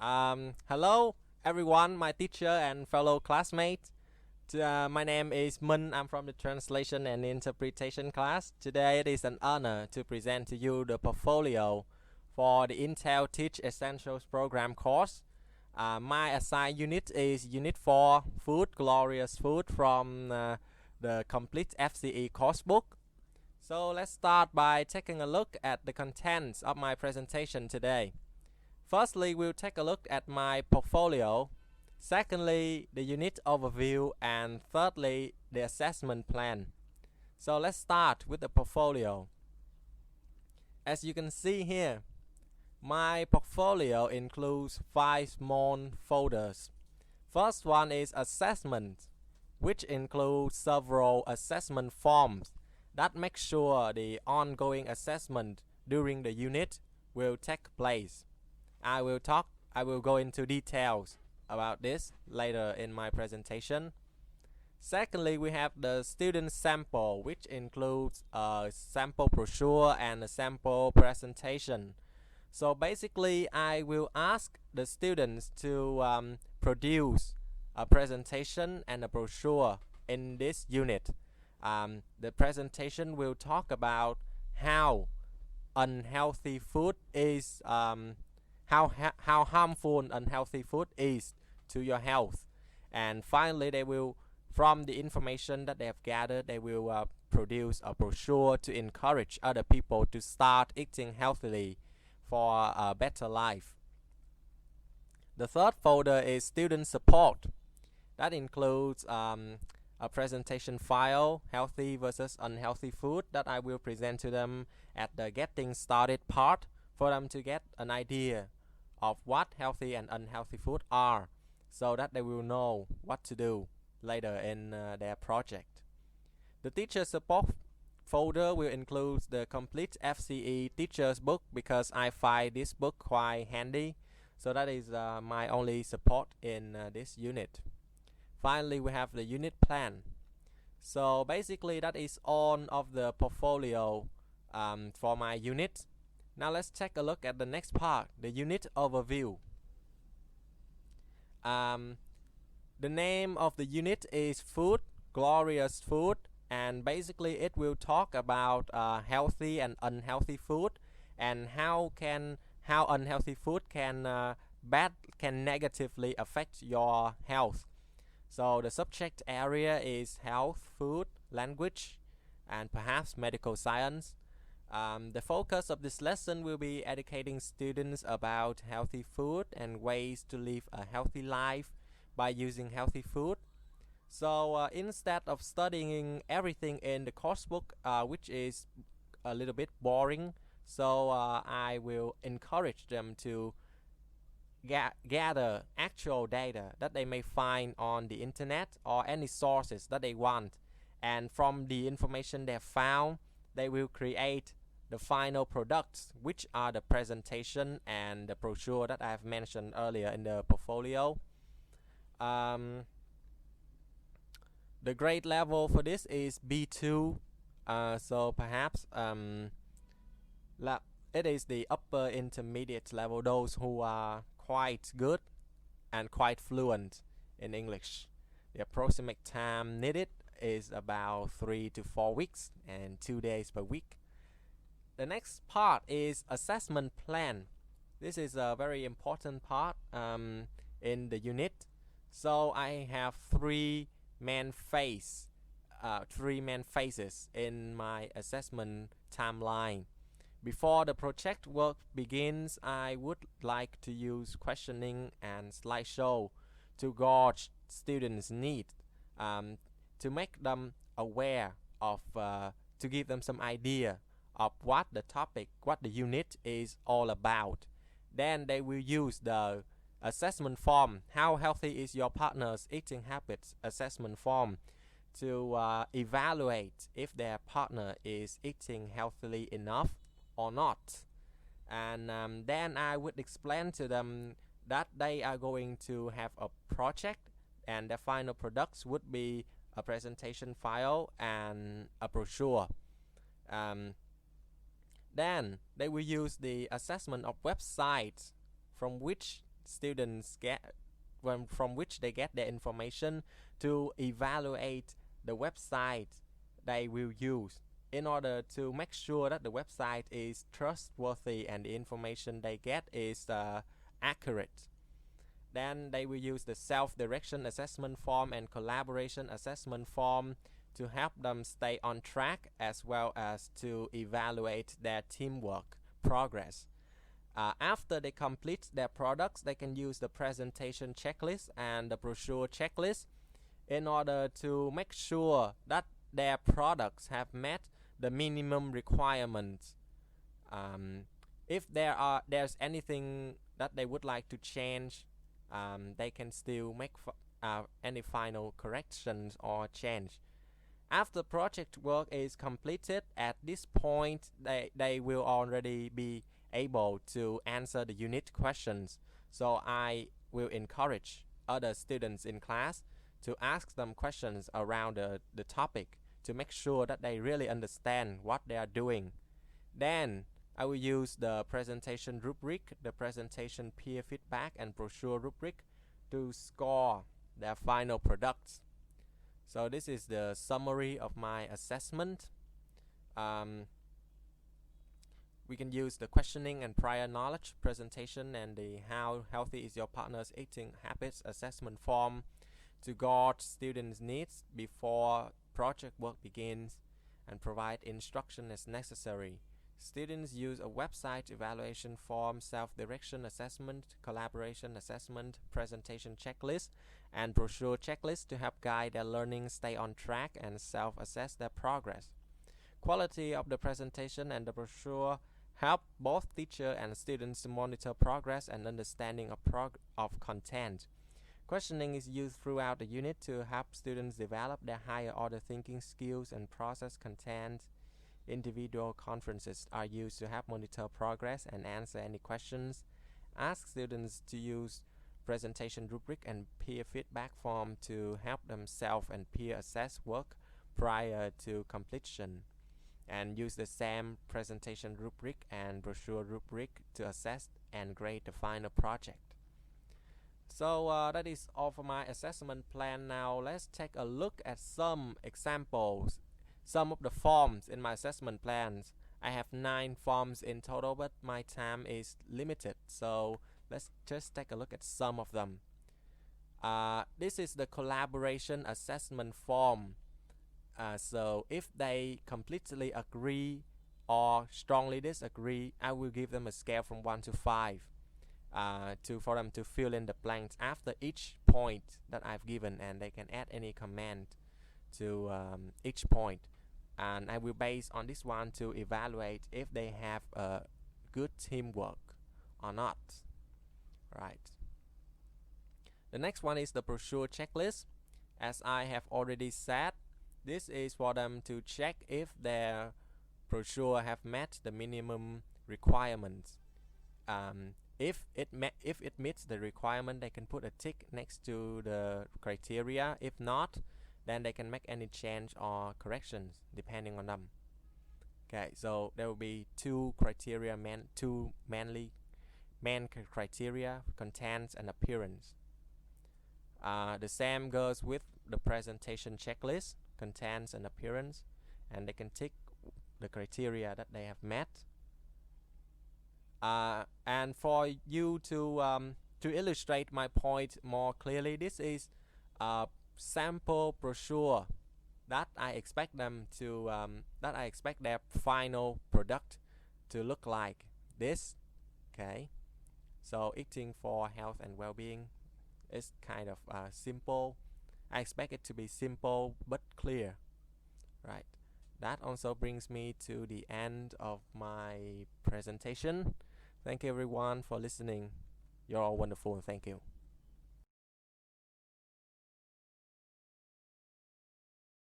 Hello everyone, my teacher and fellow classmates. My name is Minh. I'm from the translation and interpretation class. Today it is an honor to present to you the portfolio for the Intel Teach Essentials program course. My assigned unit is Unit 4 Food, Glorious Food from the complete FCE course book. So let's start by taking a look at the contents of my presentation today. Firstly, we'll take a look at my portfolio. Secondly, the unit overview. And thirdly, the assessment plan. So let's start with the portfolio. As you can see here, my portfolio includes 5 small folders. First one is assessment, which includes several assessment forms that make sure the ongoing assessment during the unit will take place. I will go into details about this later in my presentation. Secondly, we have the student sample, which includes a sample brochure and a sample presentation. So basically, I will ask the students to produce a presentation and a brochure in this unit. The presentation will talk about how unhealthy food is how harmful unhealthy food is to your health. And finally, they will, from the information that they have gathered, they will produce a brochure to encourage other people to start eating healthily for a better life. The third folder is student support. That includes a presentation file, healthy versus unhealthy food, that I will present to them at the getting started part for them to get an idea of what healthy and unhealthy food are, so that they will know what to do later in their project. The teacher support folder will include the complete FCE teacher's book, because I find this book quite handy. So that is my only support in this unit. Finally, we have the unit plan. So basically that is all of the portfolio for my unit. Now let's take a look at the next part, the unit overview. The name of the unit is Food, Glorious Food, and basically it will talk about healthy and unhealthy food, and how unhealthy food can negatively affect your health. So the subject area is health, food, language, and perhaps medical science. The focus of this lesson will be educating students about healthy food and ways to live a healthy life by using healthy food. So instead of studying everything in the course book, which is a little bit boring, so I will encourage them to gather actual data that they may find on the internet or any sources that they want. And from the information they have found, they will create the final products, which are the presentation and the brochure that I have mentioned earlier in the portfolio. The grade level for this is B2, so perhaps it is the upper intermediate level, those who are quite good and quite fluent in English. The approximate time needed is about 3 to 4 weeks and 2 days per week. The next part is assessment plan. This is a very important part in the unit. So I have three main phases in my assessment timeline. Before the project work begins, I would like to use questioning and slideshow to gauge students' needs, to make them aware of, to give them some idea of what the topic, what the unit is all about. Then they will use the assessment form, how healthy is your partner's eating habits assessment form, to evaluate if their partner is eating healthily enough or not. And then I would explain to them that they are going to have a project, and the final products would be a presentation file and a brochure. Then they will use the assessment of websites from which students get from which they get their information to evaluate the website they will use in order to make sure that the website is trustworthy and the information they get is accurate. Then they will use the self-direction assessment form and collaboration assessment form to help them stay on track as well as to evaluate their teamwork progress. After they complete their products, they can use the presentation checklist and the brochure checklist in order to make sure that their products have met the minimum requirements. If there's anything that they would like to change, they can still make any final corrections or change. After project work is completed, at this point they will already be able to answer the unit questions. So I will encourage other students in class to ask them questions around the topic to make sure that they really understand what they are doing. Then I will use the presentation rubric, the presentation peer feedback and brochure rubric to score their final products. So this is the summary of my assessment. We can use the questioning and prior knowledge presentation and the how healthy is your partner's eating habits assessment form to gauge students' needs before project work begins and provide instruction as necessary. Students use a website evaluation form, self-direction assessment, collaboration assessment, presentation checklist, and brochure checklist to help guide their learning, stay on track, and self-assess their progress. Quality of the presentation and the brochure help both teacher and students to monitor progress and understanding of content. Questioning is used throughout the unit to help students develop their higher order thinking skills and process content. Individual conferences are used to help monitor progress and answer any questions. Ask students to use presentation rubric and peer feedback form to help them self and peer assess work prior to completion. And use the same presentation rubric and brochure rubric to assess and grade the final project. So that is all for my assessment plan. Now let's take a look at some examples, some of the forms in my assessment plans. I have 9 forms in total, but my time is limited, so let's just take a look at some of them. This is the collaboration assessment form. So if they completely agree or strongly disagree, I will give them a scale from 1 to 5 for them to fill in the blanks after each point that I've given, and they can add any comment to each point. And I will base on this one to evaluate if they have a good teamwork or not. Right. The next one is the brochure checklist. As I have already said, this is for them to check if their brochure have met the minimum requirements. If it meets the requirement, they can put a tick next to the criteria. If not, then they can make any change or corrections depending on them. Okay, so there will be 2 criteria, main criteria: content and appearance. The same goes with the presentation checklist, contents and appearance, and they can tick the criteria that they have met. And for you to illustrate my point more clearly, this is a sample brochure that I expect them to that I expect their final product to look like this. Okay, so eating for health and well-being is kind of simple. I expect it to be simple but clear, right? That also brings me to the end of my presentation. Thank you everyone for listening. You're all wonderful. Thank you.